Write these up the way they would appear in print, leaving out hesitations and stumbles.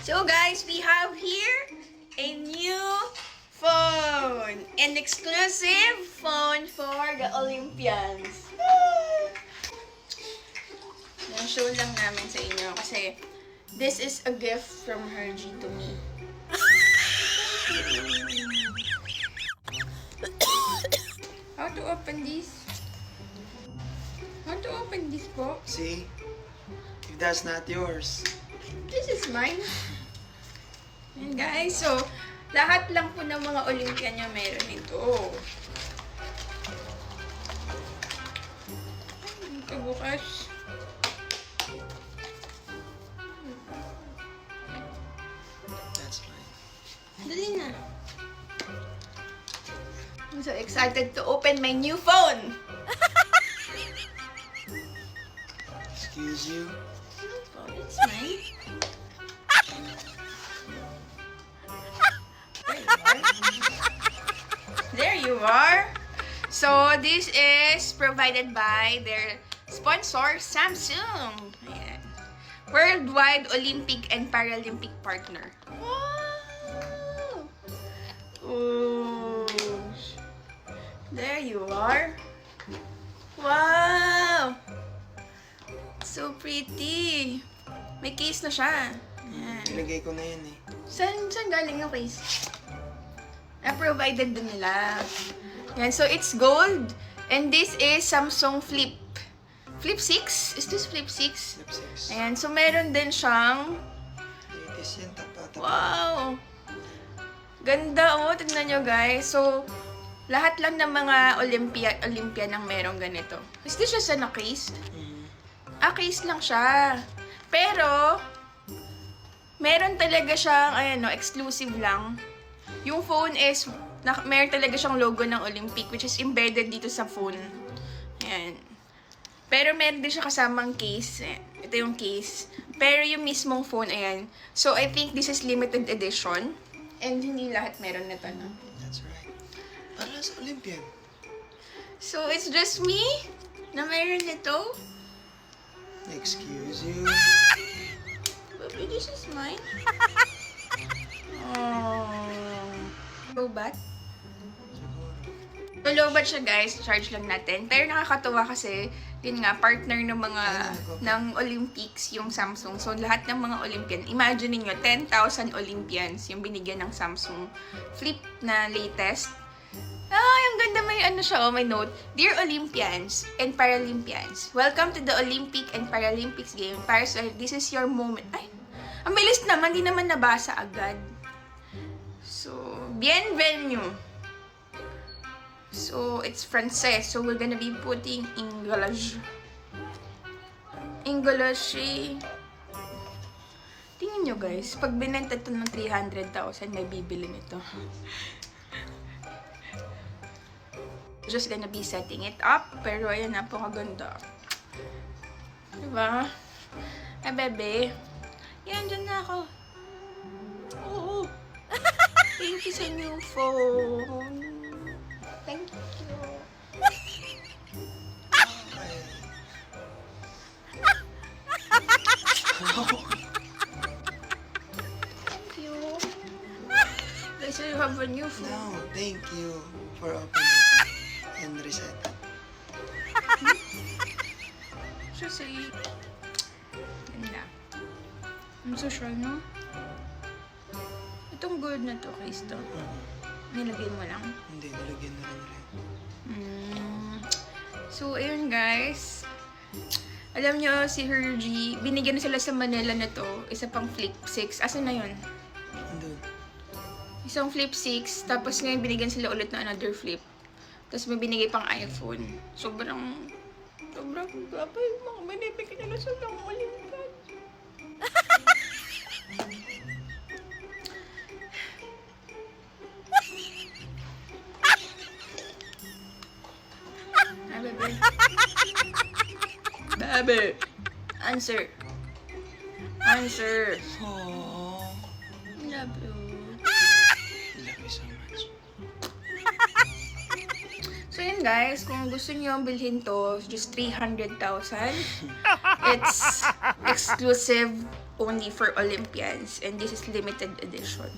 So guys, we have here a new phone. An exclusive phone for the Olympians. Show lang namin sa inyo kasi this is a gift from Hergy to me. How to open this? How to open this po? See? If that's not yours. This is mine. And guys, so lahat lang po ng mga Olympian nyo meron ito. Ito bukas. That's mine. Dali na. I'm so excited to open my new phone. Excuse you? Oh, it's mine. There you are. So, this is provided by their sponsor, Samsung. Ayan. Worldwide Olympic and Paralympic partner. Wow! Ooh. There you are. Wow! So pretty. May case na siya. Ayan. Ilagay ko na yan eh. Saan galing yung case? Na-provided din nila. Yan, so it's gold. And this is Samsung Flip. Flip 6? Is this Flip 6? Flip 6. Ayan, so meron din siyang... Latest yan, tapa. Wow! Ganda oh, tignan nyo guys. So, lahat lang ng mga Olympian ang merong ganito. Is this just a case? Case lang siya. Pero, meron talaga siyang, ayan no, exclusive lang. Yung phone is, meron talaga siyang logo ng Olympic, which is embedded dito sa phone. Ayan. Pero meron din siya kasamang case. Ayan. Ito yung case. Pero yung mismong phone, ayan. So, I think this is limited edition. And hindi lahat meron nito, no? That's right. Para sa Olympian. So, it's just me na meron nito. Excuse you? Baby, this is mine. Oh. Lobat? So, lobat siya guys. Charge lang natin. Pero nakakatuwa kasi, yun nga, partner ng mga, ng Olympics yung Samsung. So, lahat ng mga Olympian, imagine niyo 10,000 Olympians yung binigyan ng Samsung Flip na latest. Ang ganda, may ano siya, oh, may note. Dear Olympians and Paralympians, welcome to the Olympic and Paralympics game. This is your moment. Ay, ang bilis naman, di naman nabasa agad. So, bienvenue. So, it's Frances. So, we're gonna be putting English. English. Tingin nyo guys, pag binenta ito ng 300,000, may bibili nito. Just gonna be setting it up. Pero ayan, napakaganda. Diba? Eh, bebe. Yan, dyan na ako. Oo. Thank you sa new phone. Thank you. Thank you. Guys, so you have a new phone. No, thank you for opening it and reset. So, say, ganda. I'm so sure, no? Itong gold na to, Chris, to. Nilagay mo lang. Hindi, nalagyan na rin. So, ayun guys. Alam nyo, si Hergy, binigyan na sila sa Manila na to. Isa pang Flip 6. Asan na yun? Andun. Isang Flip 6. Tapos ngayon, binigyan sila ulit na another Flip. Tapos may binigay pang iPhone. Sobrang gabay. Mga binibigyan nila sa lang Olympiad. Ay, bebe. Bebe. Answer. Answer. Aww. Love you. Love you so much. So yun guys, kung gusto niyo bilhin to, just 300,000. It's exclusive only for Olympians. And this is limited edition.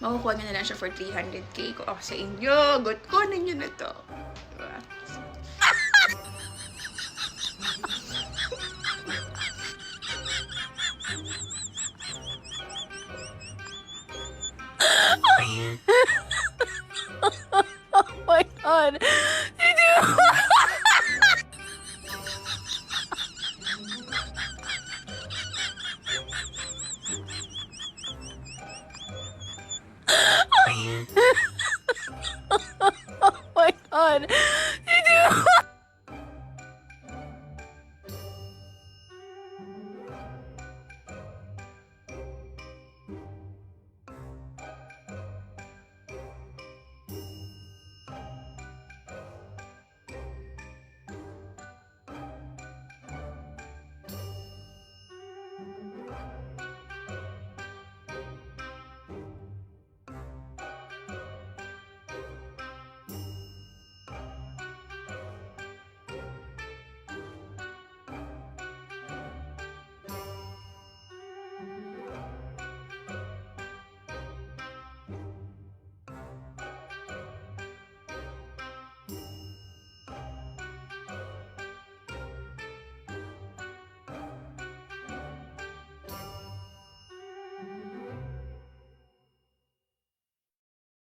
Makukuha nyo na lang siya for 300k. Kung ako sa inyo, kunin nyo na to. Diba? Oh my god. Did you